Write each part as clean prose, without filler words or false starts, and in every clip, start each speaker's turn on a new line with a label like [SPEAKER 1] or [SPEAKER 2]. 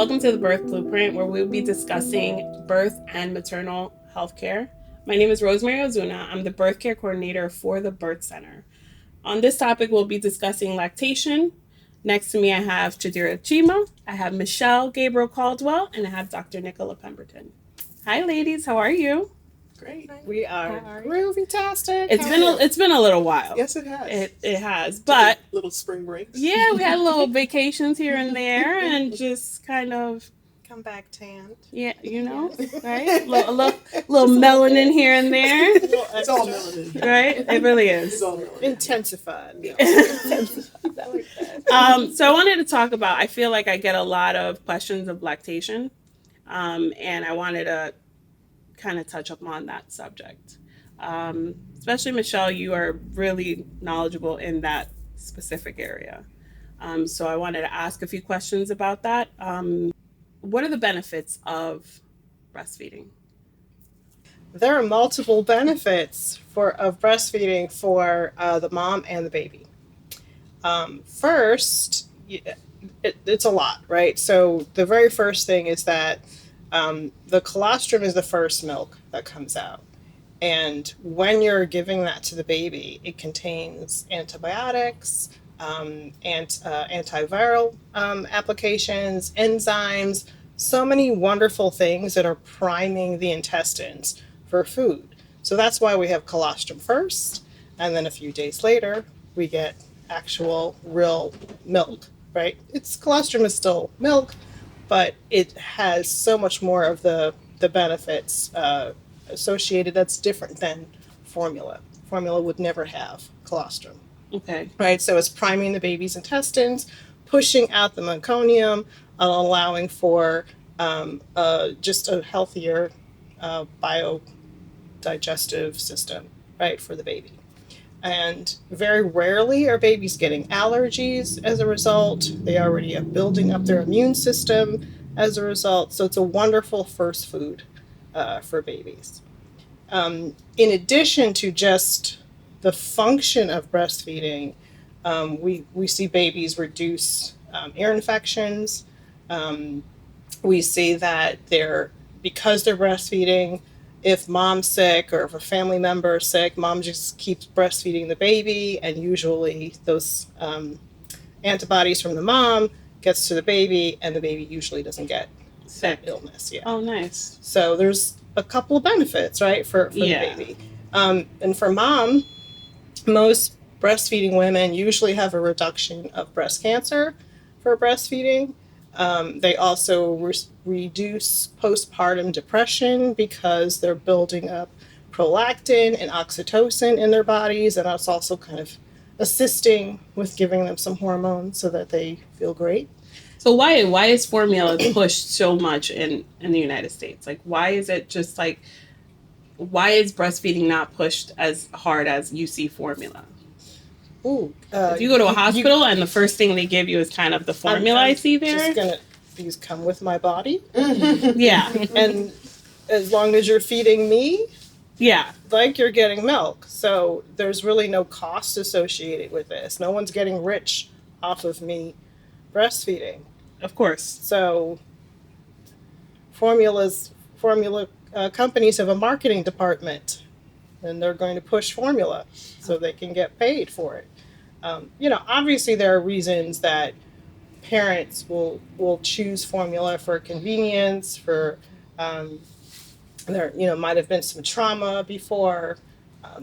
[SPEAKER 1] Welcome to the Birth Blueprint, where we'll be discussing birth and maternal health care. My name is Rosemary Ozuna. I'm the birth care coordinator for the Birth Center. On this topic, we'll be discussing lactation. Next to me, I have Chidira Chima, I have Michelle Gabriel Caldwell, and I have Dr. Nicola Pemberton. Hi, ladies. How are you?
[SPEAKER 2] Great. We are groovy-tastic.
[SPEAKER 1] It's been a little while.
[SPEAKER 2] Yes, it has.
[SPEAKER 1] It has, but
[SPEAKER 2] little spring breaks.
[SPEAKER 1] Yeah, we had little vacations here and there, and just kind of
[SPEAKER 3] come back tanned.
[SPEAKER 1] Yeah, right? A little melanin here and there.
[SPEAKER 2] It's all melanin,
[SPEAKER 1] right? It really is.
[SPEAKER 2] It's all melanin.
[SPEAKER 3] Intensified.
[SPEAKER 1] I like that. So I wanted to talk about. I feel like I get a lot of questions of lactation, and I wanted to kind of touch upon that subject. Especially Michelle, you are really knowledgeable in that specific area. So I wanted to ask a few questions about that. What are the benefits of breastfeeding?
[SPEAKER 3] There are multiple benefits of breastfeeding for the mom and the baby. First, it's a lot, right? So the very first thing is that the colostrum is the first milk that comes out. And when you're giving that to the baby, it contains antibiotics, antiviral applications, enzymes, so many wonderful things that are priming the intestines for food. So that's why we have colostrum first, and then a few days later, we get actual real milk, right? Colostrum is still milk, but it has so much more of the benefits associated that's different than formula. Formula would never have colostrum.
[SPEAKER 1] Okay.
[SPEAKER 3] Right, so it's priming the baby's intestines, pushing out the meconium, allowing for just a healthier biodigestive system, right, for the baby. And very rarely are babies getting allergies as a result. They already are building up their immune system as a result. So it's a wonderful first food for babies. In addition to just the function of breastfeeding, we see babies reduce ear infections. We see that because they're breastfeeding, if mom's sick or if a family member is sick, mom just keeps breastfeeding the baby, and usually those antibodies from the mom gets to the baby, and the baby usually doesn't get that illness. Yeah.
[SPEAKER 1] Oh, nice.
[SPEAKER 3] So there's a couple of benefits, right, for the baby. And for mom, most breastfeeding women usually have a reduction of breast cancer for breastfeeding. They also reduce postpartum depression because they're building up prolactin and oxytocin in their bodies, and that's also kind of assisting with giving them some hormones so that they feel great.
[SPEAKER 1] So why is formula pushed so much in the United States? Like, why is it just like, why is breastfeeding not pushed as hard as you see formula?
[SPEAKER 3] Ooh,
[SPEAKER 1] if you go to a hospital and the first thing they give you is kind of the formula I see there.
[SPEAKER 3] These come with my body.
[SPEAKER 1] Yeah.
[SPEAKER 3] And as long as you're feeding me, like you're getting milk. So there's really no cost associated with this. No one's getting rich off of me breastfeeding.
[SPEAKER 1] Of course.
[SPEAKER 3] So formula companies have a marketing department, and they're going to push formula so they can get paid for it. Obviously there are reasons that parents will choose formula for convenience, for there might have been some trauma before,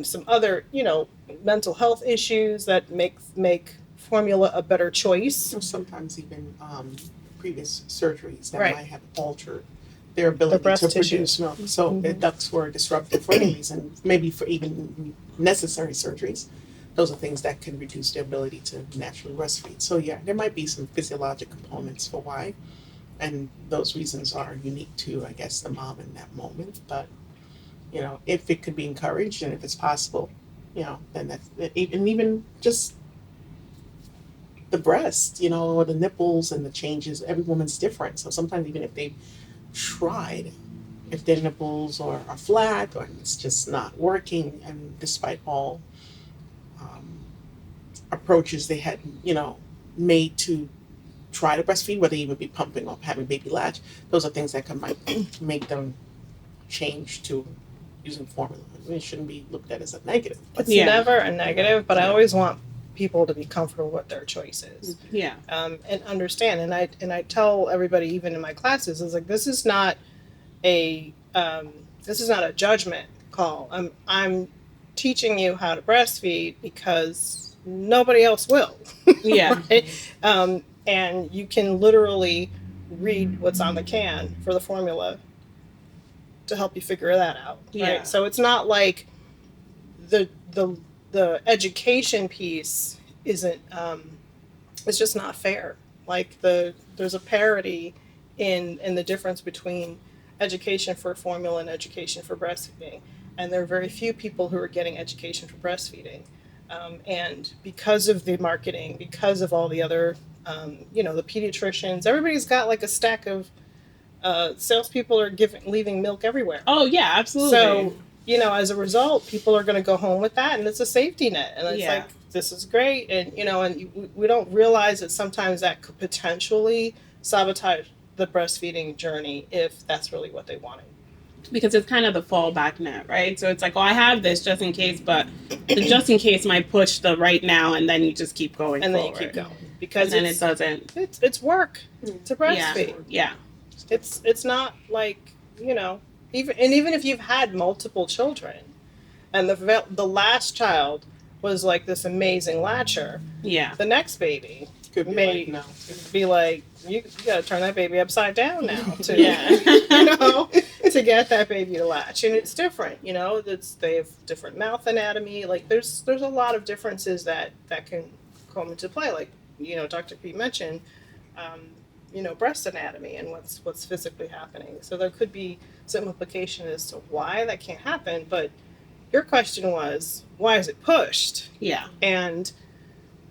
[SPEAKER 3] some other mental health issues that make formula a better choice.
[SPEAKER 2] Or sometimes even previous surgeries that
[SPEAKER 3] Right.
[SPEAKER 2] might have altered their ability to produce milk. So the ducts were disrupted for any reason, maybe for even necessary surgeries. Those are things that can reduce their ability to naturally breastfeed. So yeah, there might be some physiologic components for why, and those reasons are unique to, I guess, the mom in that moment. But if it could be encouraged and if it's possible, then that's even just the breast, or the nipples and the changes. Every woman's different. So sometimes even if they've tried, if their nipples are flat or it's just not working, and despite all approaches they had, made to try to breastfeed, whether you would be pumping or having baby latch, those are things that might make them change to using formula. I mean, it shouldn't be looked at as a negative.
[SPEAKER 3] It's
[SPEAKER 1] Yeah.
[SPEAKER 3] never a negative, but I always want people to be comfortable with their choices.
[SPEAKER 1] Yeah.
[SPEAKER 3] And understand. And I tell everybody, even in my classes, is like, this is not a judgment call. I'm teaching you how to breastfeed because nobody else will.
[SPEAKER 1] Yeah.
[SPEAKER 3] Right? And you can literally read what's on the can for the formula to help you figure that out.
[SPEAKER 1] Yeah.
[SPEAKER 3] Right? So it's not like the education piece isn't it's just not fair. Like there's a parity in the difference between education for formula and education for breastfeeding, and there are very few people who are getting education for breastfeeding, and because of the marketing, because of all the other the pediatricians, everybody's got like a stack of salespeople are leaving milk everywhere.
[SPEAKER 1] Oh yeah, absolutely.
[SPEAKER 3] So, as a result, people are going to go home with that, and it's a safety net. And it's like, this is great. And, and we don't realize that sometimes that could potentially sabotage the breastfeeding journey if that's really what they wanted.
[SPEAKER 1] Because it's kind of the fallback net, right? So it's like, I have this just in case, but the just in case might push the right now, and then you just keep going
[SPEAKER 3] and
[SPEAKER 1] forward.
[SPEAKER 3] Then you keep going. Because
[SPEAKER 1] and then it doesn't.
[SPEAKER 3] It's work to breastfeed.
[SPEAKER 1] Yeah.
[SPEAKER 3] It's not like, even if you've had multiple children and the last child was like this amazing latcher, the next baby
[SPEAKER 2] Could be
[SPEAKER 3] may
[SPEAKER 2] like, no.
[SPEAKER 3] be like, you got to turn that baby upside down now to to get that baby to latch. And it's different, they have different mouth anatomy. Like there's a lot of differences that can come into play. Like, Dr. Pete mentioned, breast anatomy and what's physically happening. So there could be some implication as to why that can't happen. But your question was, why is it pushed?
[SPEAKER 1] Yeah.
[SPEAKER 3] And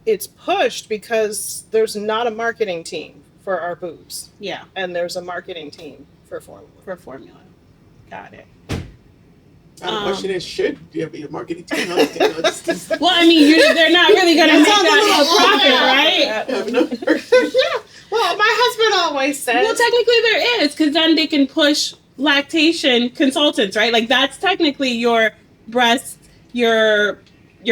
[SPEAKER 3] it's pushed because there's not a marketing team for our boobs.
[SPEAKER 1] Yeah.
[SPEAKER 3] And there's a marketing team for formula.
[SPEAKER 1] Got it.
[SPEAKER 2] The question is, should there be a marketing team?
[SPEAKER 1] Well, I mean, they're not really going to make that a profit, right?
[SPEAKER 3] Yeah. Well, my husband always says.
[SPEAKER 1] Well, technically there is, because then they can push lactation consultants, right? Like that's technically your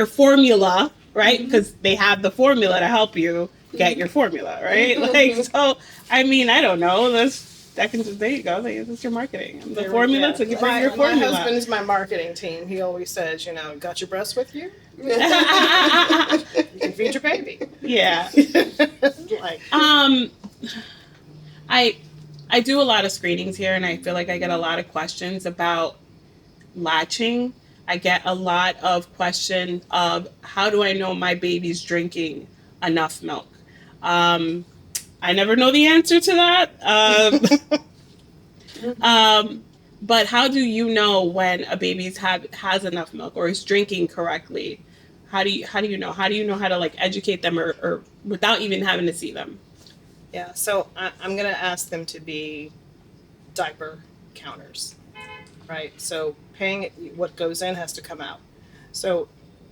[SPEAKER 1] formula, right? Because they have the formula to help you get your formula, right? Like, so, I mean, I don't know. There you go. That's your marketing. The formula to bring your formula.
[SPEAKER 3] My husband is my marketing team. He always says, got your breast with you? You can feed your baby.
[SPEAKER 1] Yeah. I do a lot of screenings here, and I feel like I get a lot of questions about latching. I get a lot of question of how do I know my baby's drinking enough milk? I never know the answer to that. But how do you know when a baby has enough milk or is drinking correctly? How do you know? How do you know how to like educate them or without even having to see them?
[SPEAKER 3] Yeah, so I'm going to ask them to be diaper counters, right? So what goes in has to come out. So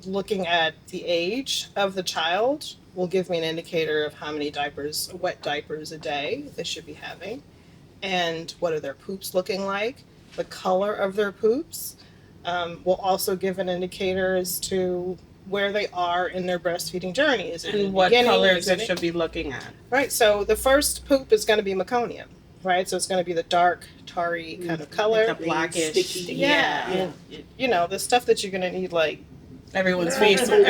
[SPEAKER 3] looking at the age of the child will give me an indicator of how many wet diapers a day they should be having, and what are their poops looking like. The color of their poops will also give an indicator as to where they are in their breastfeeding journey. Is it
[SPEAKER 1] and what colors it should be looking at.
[SPEAKER 3] Right, so the first poop is going to be meconium, right? So it's going to be the dark, tarry kind of color.
[SPEAKER 1] Like the blackish.
[SPEAKER 3] Sticky. Yeah. The stuff that you're going to need, like,
[SPEAKER 1] everyone's face when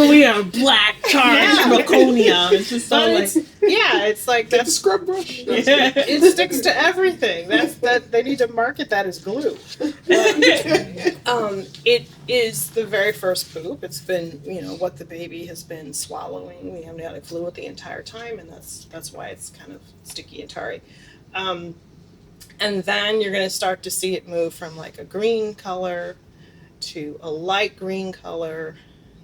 [SPEAKER 1] we are black tarred meconium. It's just so like
[SPEAKER 3] it's like
[SPEAKER 2] that's the scrub brush.
[SPEAKER 3] It sticks to everything. That they need to market that as glue. It is the very first poop. It's been what the baby has been swallowing. We haven't had a fluid the entire time, and that's why it's kind of sticky and tarry. And then you're going to start to see it move from like a green color to a light green color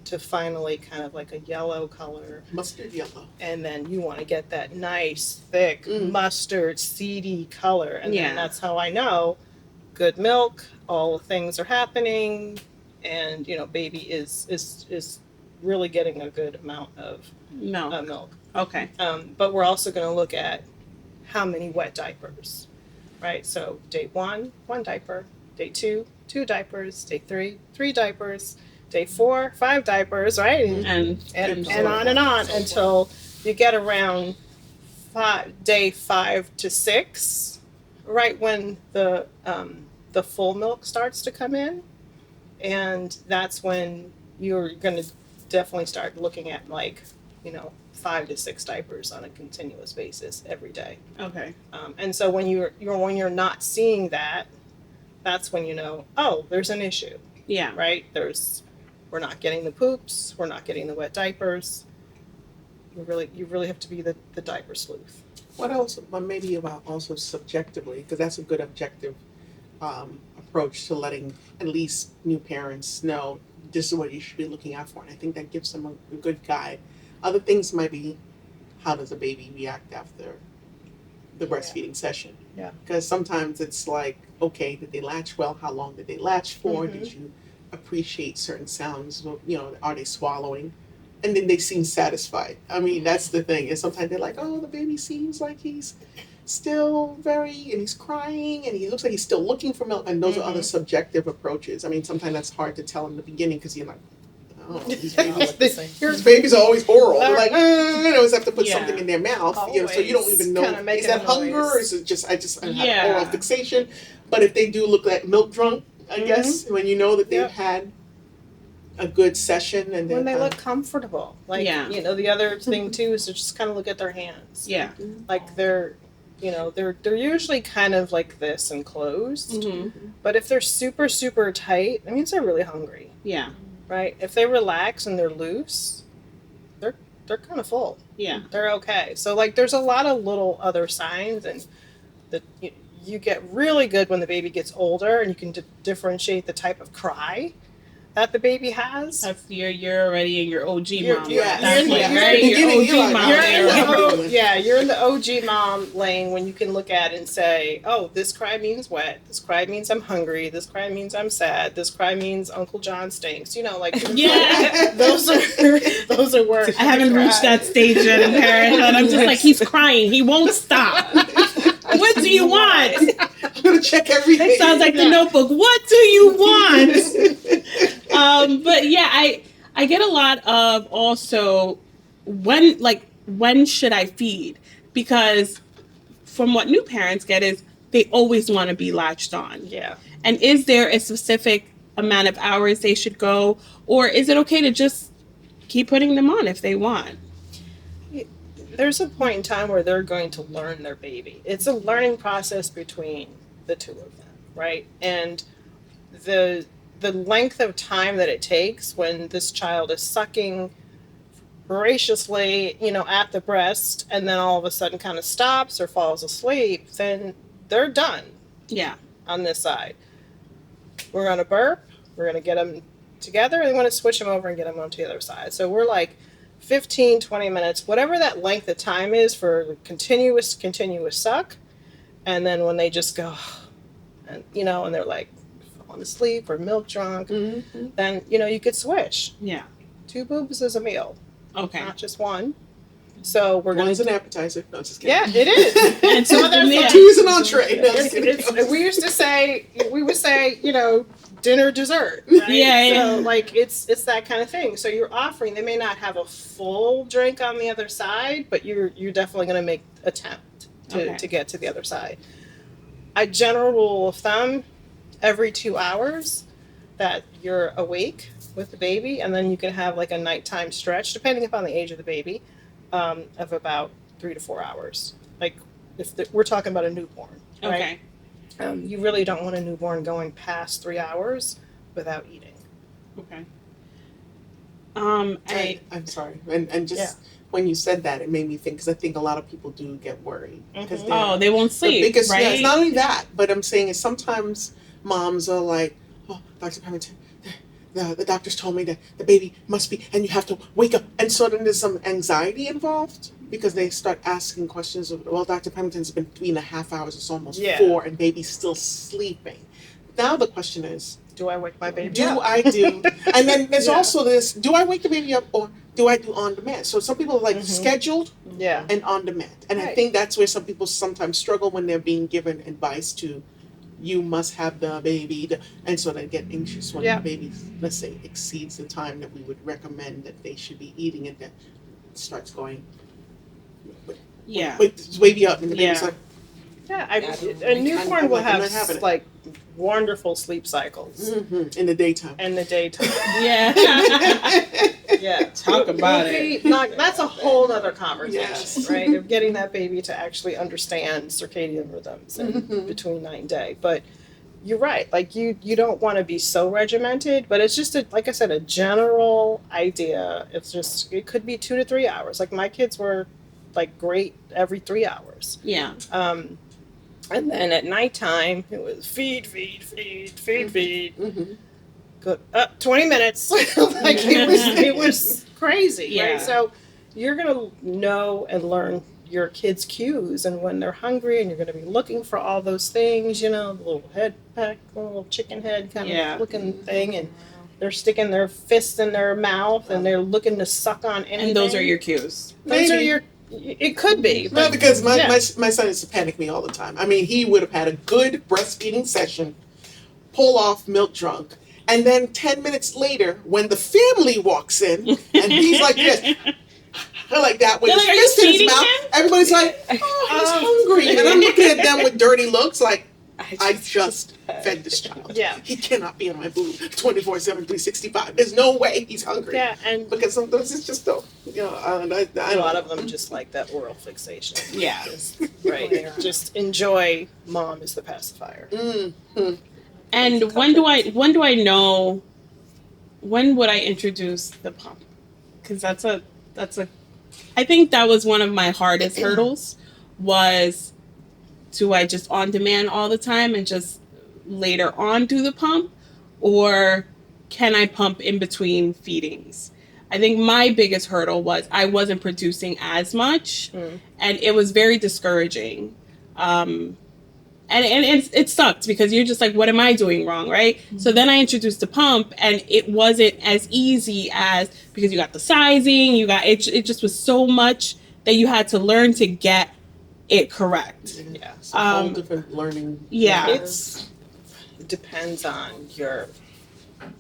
[SPEAKER 3] to finally kind of like a yellow color.
[SPEAKER 2] Mustard yellow.
[SPEAKER 3] And then you want to get that nice, thick, mustard, seedy color. And then that's how I know good milk, all the things are happening, and, baby is really getting a good amount of
[SPEAKER 1] No.
[SPEAKER 3] milk.
[SPEAKER 1] Okay.
[SPEAKER 3] But we're also going to look at how many wet diapers, right? So day 1, 1 diaper. Day 2, 2 diapers. Day 3, 3 diapers. Day 4, 5 diapers, right? And on and on until you get around day 5 to 6, right when the full milk starts to come in, and that's when you're going to definitely start looking at, like, 5 to 6 diapers on a continuous basis every day.
[SPEAKER 1] Okay.
[SPEAKER 3] And so when you're not seeing that, that's when oh, there's an issue.
[SPEAKER 1] Yeah.
[SPEAKER 3] Right? We're not getting the poops, we're not getting the wet diapers. You really have to be the diaper sleuth.
[SPEAKER 2] What else? But maybe about also subjectively, because that's a good objective approach to letting at least new parents know this is what you should be looking out for, and I think that gives them a good guide. Other things might be, how does a baby react after the breastfeeding session?
[SPEAKER 3] Yeah.
[SPEAKER 2] Because sometimes it's like, okay, did they latch well? How long did they latch for?
[SPEAKER 3] Mm-hmm.
[SPEAKER 2] Did you appreciate certain sounds? Are they swallowing? And then they seem satisfied. I mean, that's the thing. And sometimes they're like, oh, the baby seems like he's still and he's crying, and he looks like he's still looking for milk. And those are other subjective approaches. I mean, sometimes that's hard to tell in the beginning because you're like, oh, these babies are always oral. They're like, I always have to put something in their mouth, so you don't even know, is that hunger, or is it just, I have oral fixation? But if they do look like milk drunk, I guess, when you know that they've had a good session, and
[SPEAKER 3] when they look comfortable, like, the other thing too is to just kind of look at their hands.
[SPEAKER 1] Yeah.
[SPEAKER 3] Like they're usually kind of like this and closed,
[SPEAKER 1] Mm-hmm.
[SPEAKER 3] but if they're super, super tight, that means they're really hungry.
[SPEAKER 1] Yeah.
[SPEAKER 3] Right? If they relax and they're loose, they're kind of full.
[SPEAKER 1] Yeah.
[SPEAKER 3] They're okay. So, like, there's a lot of little other signs, and that you get really good when the baby gets older, and you can differentiate the type of cry that the baby has.
[SPEAKER 1] That's you're already in your OG mom.
[SPEAKER 3] You're in the OG mom lane when you can look at and say, oh, this cry means wet. This cry means I'm hungry. This cry means I'm sad. This cry means Uncle John stinks. Those are words.
[SPEAKER 1] I haven't reached that stage yet in parenthood. I'm just like, he's crying. He won't stop. What do you want?
[SPEAKER 2] I'm gonna check everything.
[SPEAKER 1] It sounds like the Notebook. What do you want? But yeah, I get a lot of also when should I feed? Because from what new parents get is they always want to be latched on.
[SPEAKER 3] Yeah.
[SPEAKER 1] And is there a specific amount of hours they should go, or is it okay to just keep putting them on if they want?
[SPEAKER 3] There's a point in time where they're going to learn their baby. It's a learning process between the two of them, right? And the length of time that it takes when this child is sucking voraciously, at the breast, and then all of a sudden kind of stops or falls asleep, then they're done.
[SPEAKER 1] Yeah.
[SPEAKER 3] On this side. We're going to burp. We're going to get them together, and we want to switch them over and get them onto the other side. So we're like 15, 20 minutes, whatever that length of time is for continuous suck. And then when they just go, and and they're like falling asleep or milk drunk, then, you could switch.
[SPEAKER 1] Yeah.
[SPEAKER 3] 2 boobs is a meal.
[SPEAKER 1] Okay.
[SPEAKER 3] Not just one. So we're going
[SPEAKER 2] to... One's an appetizer. No, just kidding.
[SPEAKER 3] Yeah, it is.
[SPEAKER 1] And 2
[SPEAKER 2] is an entree. No,
[SPEAKER 3] we would say, dinner, dessert. Right?
[SPEAKER 1] Yeah.
[SPEAKER 3] So like it's that kind of thing. So you're offering. They may not have a full drink on the other side, but you're definitely going to make attempt to get to the other side. A general rule of thumb: every 2 hours that you're awake with the baby, and then you can have like a nighttime stretch, depending upon the age of the baby, of about 3 to 4 hours. Like we're talking about a newborn, right?
[SPEAKER 1] Okay.
[SPEAKER 3] You really don't want a newborn going past 3 hours without eating.
[SPEAKER 1] Okay.
[SPEAKER 2] I'm sorry, and just when you said that, it made me think, because I think a lot of people do get worried because
[SPEAKER 1] they won't sleep.
[SPEAKER 2] Right?
[SPEAKER 1] Yeah,
[SPEAKER 2] it's not only that, but I'm saying is sometimes moms are like, oh, Dr. Pemberton, the doctors told me that the baby must be, and you have to wake up, and so then there's some anxiety involved. Because they start asking questions of, well, Dr. Pemberton's been 3.5 hours, it's almost 4, and baby's still sleeping. Now the question is,
[SPEAKER 3] Do I wake my baby
[SPEAKER 2] Do
[SPEAKER 3] up?
[SPEAKER 2] I do? And then there's
[SPEAKER 3] Yeah.
[SPEAKER 2] also this, do I wake the baby up or do I do on demand? So some people like scheduled
[SPEAKER 3] Yeah.
[SPEAKER 2] and on demand. And I
[SPEAKER 3] Right.
[SPEAKER 2] think that's where some people sometimes struggle when they're being given advice to, you must have the baby. And so they get anxious when
[SPEAKER 3] Yeah.
[SPEAKER 2] the baby, let's say, exceeds the time that we would recommend that they should be eating, and then it starts going,
[SPEAKER 1] Yeah.
[SPEAKER 2] wake this baby up. And the baby's
[SPEAKER 1] Yeah.
[SPEAKER 2] like,
[SPEAKER 3] Yeah, a
[SPEAKER 2] I'm
[SPEAKER 3] newborn will
[SPEAKER 2] like, I'm
[SPEAKER 3] have
[SPEAKER 2] not having it.
[SPEAKER 3] like wonderful sleep cycles
[SPEAKER 2] in the daytime.
[SPEAKER 3] in the daytime.
[SPEAKER 1] Yeah.
[SPEAKER 3] Yeah,
[SPEAKER 1] Talk about it.
[SPEAKER 3] That's a whole other conversation,
[SPEAKER 2] Yes.
[SPEAKER 3] right? Of getting that baby to actually understand circadian rhythms and between night and day. But you're right. Like you don't want to be so regimented, but it's just like I said, a general idea. It could be 2 to 3 hours. Like my kids were like great every 3 hours.
[SPEAKER 1] Yeah.
[SPEAKER 3] And then at nighttime, it was feed.
[SPEAKER 2] Mm-hmm.
[SPEAKER 3] Good. 20 minutes. Like it was crazy,
[SPEAKER 1] Yeah.
[SPEAKER 3] right? So you're gonna know and learn your kids' cues and when they're hungry, and you're gonna be looking for all those things, the little head peck, little chicken head kind
[SPEAKER 1] Yeah.
[SPEAKER 3] of looking thing, and they're sticking their fists in their mouth and they're looking to suck on anything.
[SPEAKER 1] And those are your cues.
[SPEAKER 3] Those are
[SPEAKER 2] Maybe.
[SPEAKER 3] your. It could be.
[SPEAKER 2] No, because my,
[SPEAKER 3] yeah.
[SPEAKER 2] my son used to panic me all the time. I mean, he would have had a good breastfeeding session, pull off milk drunk, and then 10 minutes later, when the family walks in, and he's like this, like that, with
[SPEAKER 1] They're
[SPEAKER 2] his
[SPEAKER 1] like, "Are you
[SPEAKER 2] fist in his
[SPEAKER 1] feeding
[SPEAKER 2] mouth,
[SPEAKER 1] him?"
[SPEAKER 2] everybody's like, oh, he's hungry. And I'm looking at them with dirty looks like, I just fed this child.
[SPEAKER 3] Yeah.
[SPEAKER 2] He cannot be on my boob 24/7, 365. There's no way he's hungry.
[SPEAKER 3] Yeah, and
[SPEAKER 2] Because sometimes it's just, I
[SPEAKER 3] a lot of them just like that oral fixation.
[SPEAKER 1] Yeah.
[SPEAKER 3] Right. Just enjoy mom as the pacifier.
[SPEAKER 1] And when do I know, when would I introduce the pump? Because that's a I think that was one of my hardest hurdles, was, do I just on demand all the time and just later on do the pump, or can I pump in between feedings? I think my biggest hurdle was I wasn't producing as much, and it was very discouraging. And it sucked because you're just like, what am I doing wrong, right? So then I introduced the pump, and it wasn't as easy as, because you got the sizing, it just was so much that you had to learn to get it correct.
[SPEAKER 3] Yeah.
[SPEAKER 2] It's a whole different learning.
[SPEAKER 1] Yeah.
[SPEAKER 3] It depends on your.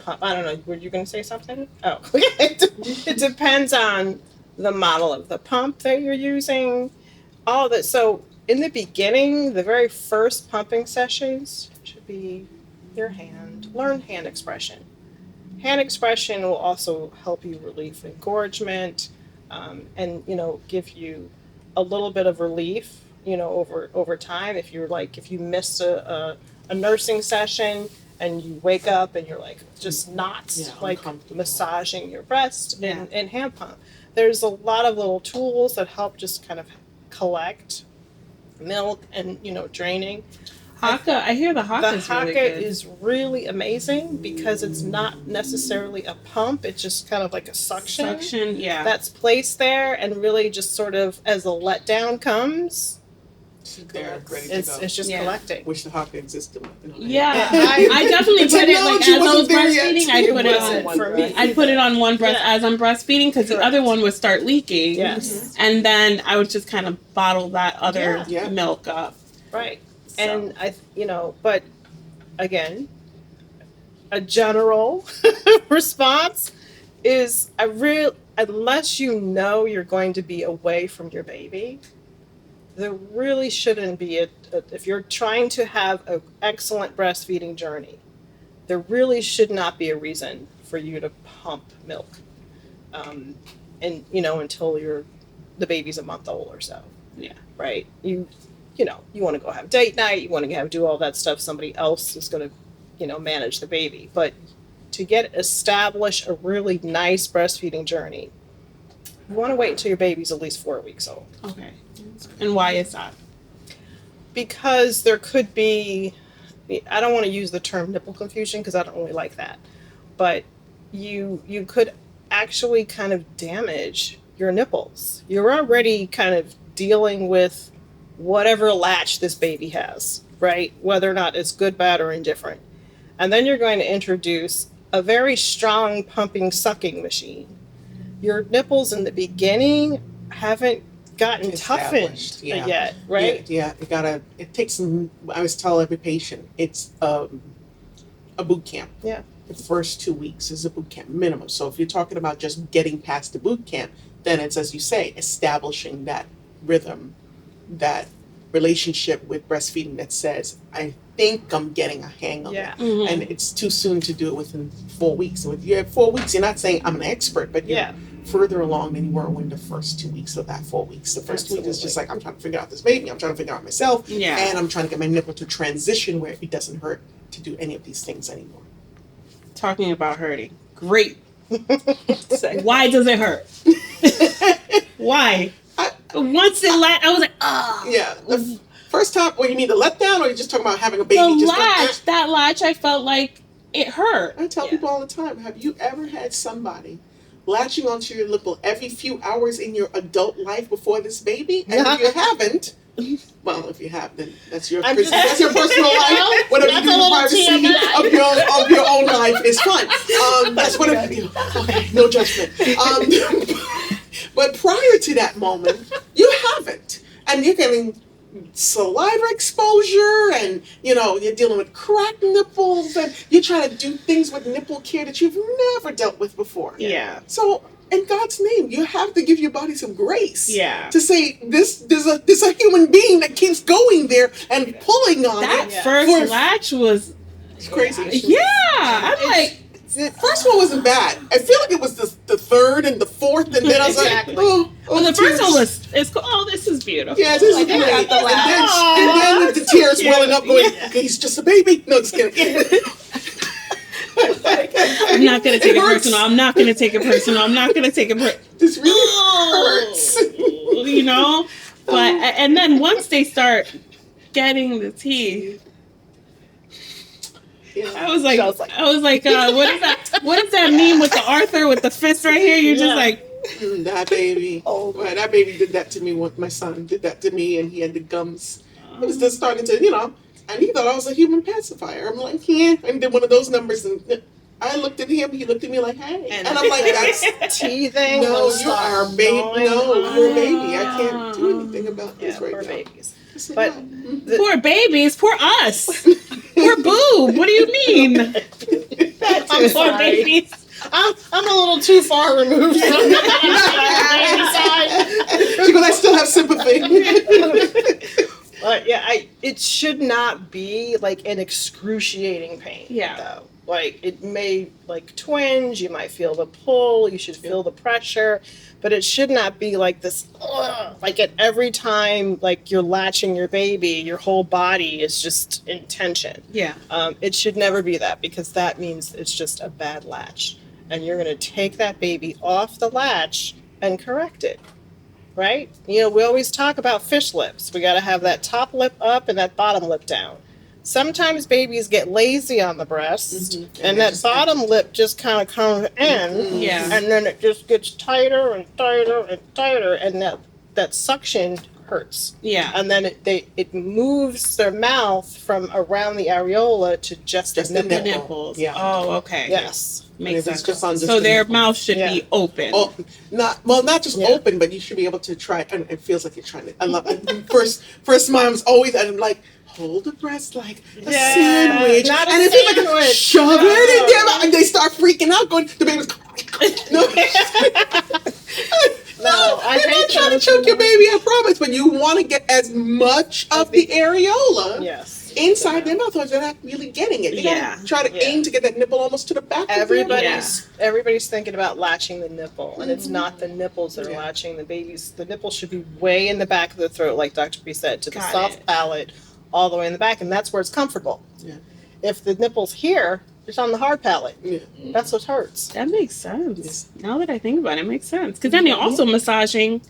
[SPEAKER 3] I don't know. Were you going to say something? Oh, it depends on the model of the pump that you're using. All that. So in the beginning, the very first pumping sessions should be your hand. Learn hand expression. Hand expression will also help you relieve engorgement, and give you a little bit of relief. Over time, if you missed a nursing session and you wake up and you're like just knots, like
[SPEAKER 2] uncomfortable.
[SPEAKER 3] massaging your breast
[SPEAKER 1] Yeah.
[SPEAKER 3] and hand pump. There's a lot of little tools that help just kind of collect milk and draining.
[SPEAKER 1] Haka, I hear the
[SPEAKER 3] The
[SPEAKER 1] Haka is
[SPEAKER 3] Haka
[SPEAKER 1] really good.
[SPEAKER 3] is really amazing because it's not necessarily a pump, it's just kind of like a
[SPEAKER 1] Suction, yeah.
[SPEAKER 3] that's placed there, and really just sort of as the letdown comes,
[SPEAKER 2] They're ready to go.
[SPEAKER 3] it's just
[SPEAKER 1] Yeah.
[SPEAKER 3] collecting.
[SPEAKER 2] Wish the Haka existed.
[SPEAKER 1] Yeah, I definitely
[SPEAKER 2] The
[SPEAKER 1] put it, like,
[SPEAKER 2] technology
[SPEAKER 1] as I was
[SPEAKER 2] wasn't there yet.
[SPEAKER 1] breastfeeding, I put it
[SPEAKER 3] wasn't
[SPEAKER 1] on.
[SPEAKER 3] for me.
[SPEAKER 1] I'd put it on one breast
[SPEAKER 3] Yeah.
[SPEAKER 1] as I'm breastfeeding, because the
[SPEAKER 3] Correct.
[SPEAKER 1] other one would start leaking.
[SPEAKER 3] Yes.
[SPEAKER 1] And then I would just kind of bottle that other
[SPEAKER 2] Yeah.
[SPEAKER 1] milk up.
[SPEAKER 3] Right.
[SPEAKER 1] So.
[SPEAKER 3] And but again, a general response is unless you're going to be away from your baby, there really shouldn't be if you're trying to have an excellent breastfeeding journey, there really should not be a reason for you to pump milk, until the baby's a month old or so.
[SPEAKER 1] Yeah.
[SPEAKER 3] Right. You want to go have date night. You want to do all that stuff. Somebody else is going to, manage the baby. But to establish a really nice breastfeeding journey, you want to wait until your baby's at least 4 weeks old.
[SPEAKER 1] Okay. And why is that?
[SPEAKER 3] Because there could be, I don't want to use the term nipple confusion because I don't really like that, but you could actually kind of damage your nipples. You're already kind of dealing with whatever latch this baby has, right? Whether or not it's good, bad, or indifferent. And then you're going to introduce a very strong pumping sucking machine. Your nipples in the beginning haven't gotten toughened yet, right?
[SPEAKER 2] Yeah, it takes some, I always tell every patient, it's a boot camp.
[SPEAKER 3] Yeah.
[SPEAKER 2] The first 2 weeks is a boot camp minimum. So if you're talking about just getting past the boot camp, then it's, as you say, establishing that rhythm, that relationship with breastfeeding that says, I think I'm getting a hang of it.
[SPEAKER 1] Mm-hmm.
[SPEAKER 2] And it's too soon to do it within 4 weeks. If you're at 4 weeks, you're not saying I'm an expert, but you're further along than you were in the first 2 weeks of that 4 weeks. The first 2 weeks is just like, I'm trying to figure out this baby, I'm trying to figure out myself, and I'm trying to get my nipple to transition where it doesn't hurt to do any of these things anymore.
[SPEAKER 1] Talking about hurting. Great. Why does it hurt? Why? Once I was like, oh.
[SPEAKER 2] Yeah. The first time, you mean the letdown, or you're just talking about having a baby?
[SPEAKER 1] The latch, that latch, I felt like it hurt.
[SPEAKER 2] I tell people all the time, have you ever had somebody latching onto your nipple every few hours in your adult life before this baby? And if you haven't, well, if you have, then that's your personal life. Whatever you do in the privacy of your own life is fine. That's whatever you do. Okay, no judgment. But prior to that moment, you haven't. And you're getting saliva exposure, and you're dealing with cracked nipples, and you're trying to do things with nipple care that you've never dealt with before.
[SPEAKER 1] Yeah.
[SPEAKER 2] So in God's name, you have to give your body some grace.
[SPEAKER 1] Yeah.
[SPEAKER 2] To say there's a human being that keeps going there and pulling on
[SPEAKER 1] that
[SPEAKER 2] it.
[SPEAKER 1] First latch was
[SPEAKER 2] crazy.
[SPEAKER 1] Yeah. I'm like,
[SPEAKER 2] the first one wasn't bad. I feel like it was the third and the fourth, and then I was like,
[SPEAKER 1] well, the first one was, it's cool. Oh, this is beautiful.
[SPEAKER 2] Yeah, this is great. And then the tears welling up, going, he's just a baby. No, just kidding.
[SPEAKER 1] I'm not going to take it personal. I'm not going to take it personal. I'm not going to take it personal.
[SPEAKER 2] This really hurts.
[SPEAKER 1] But, and then once they start getting the teeth,
[SPEAKER 2] yeah.
[SPEAKER 1] I was like, what is that meme with the Arthur with the fist right here? You're just like,
[SPEAKER 2] that baby. Well, that baby did that to me. My son did that to me, and he had the gums. He was just starting to, and he thought I was a human pacifier. I'm like, yeah, and did one of those numbers, and I looked at him. He looked at me like, hey, and I'm like, that's
[SPEAKER 3] teething.
[SPEAKER 2] No, you are a baby. No, you're a baby. I can't do anything about this right now.
[SPEAKER 3] Babies.
[SPEAKER 2] But
[SPEAKER 1] poor babies, poor us, poor boob. What do you mean?
[SPEAKER 3] I'm
[SPEAKER 1] poor babies.
[SPEAKER 3] I'm a little too far removed from the side.
[SPEAKER 2] She goes, I still have sympathy.
[SPEAKER 3] But it should not be like an excruciating pain.
[SPEAKER 1] Yeah.
[SPEAKER 3] Though. Like it may twinge, you might feel the pull, you should feel the pressure, but it should not be like this, like at every time you're latching your baby, your whole body is just in tension.
[SPEAKER 1] Yeah.
[SPEAKER 3] It should never be that, because that means it's just a bad latch. And you're going to take that baby off the latch and correct it. Right? We always talk about fish lips. We got to have that top lip up and that bottom lip down. Sometimes babies get lazy on the breast, and that bottom lip just kind of comes in, and then it just gets tighter and tighter and tighter, and that suction hurts.
[SPEAKER 1] Yeah.
[SPEAKER 3] And then it moves their mouth from around the areola to just the
[SPEAKER 1] nipples.
[SPEAKER 2] Yeah.
[SPEAKER 1] Oh, okay.
[SPEAKER 3] Yes.
[SPEAKER 1] Makes sense.
[SPEAKER 2] Just on
[SPEAKER 1] so their mouth should be open.
[SPEAKER 2] Oh, not just open, but you should be able to try. And it feels like you're trying to. I love first mom's always. I'm like, hold the breast like a sandwich,
[SPEAKER 3] not a
[SPEAKER 2] and if you like shove it in there, and they start freaking out, going, the baby's. No, I'm not trying to choke your baby, I promise. But you want to get as much of the areola inside their mouth, or they're not really getting it. You gotta try to aim to get that nipple almost to the back.
[SPEAKER 3] Everybody's thinking about latching the nipple, and it's not the nipples that are latching the babies. The nipple should be way in the back of the throat, like Dr. B said, to the soft palate, all the way in the back, and that's where it's comfortable.
[SPEAKER 2] Yeah.
[SPEAKER 3] If the nipple's here, it's on the hard palate. Yeah. That's what hurts.
[SPEAKER 1] That makes sense. Now that I think about it, it makes sense. Because then you're also massaging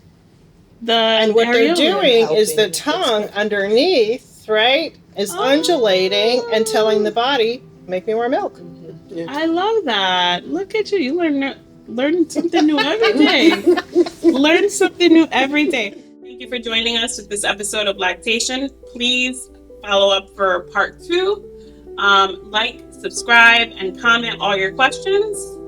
[SPEAKER 1] the
[SPEAKER 3] And what they're doing is the tongue underneath, right, is undulating and telling the body, make me more milk.
[SPEAKER 2] Yeah.
[SPEAKER 1] I love that. Look at you. You learn something new every day. Learn something new every day. Thank you for joining us with this episode of Lactation. Please follow up for part 2. Like, subscribe, and comment all your questions.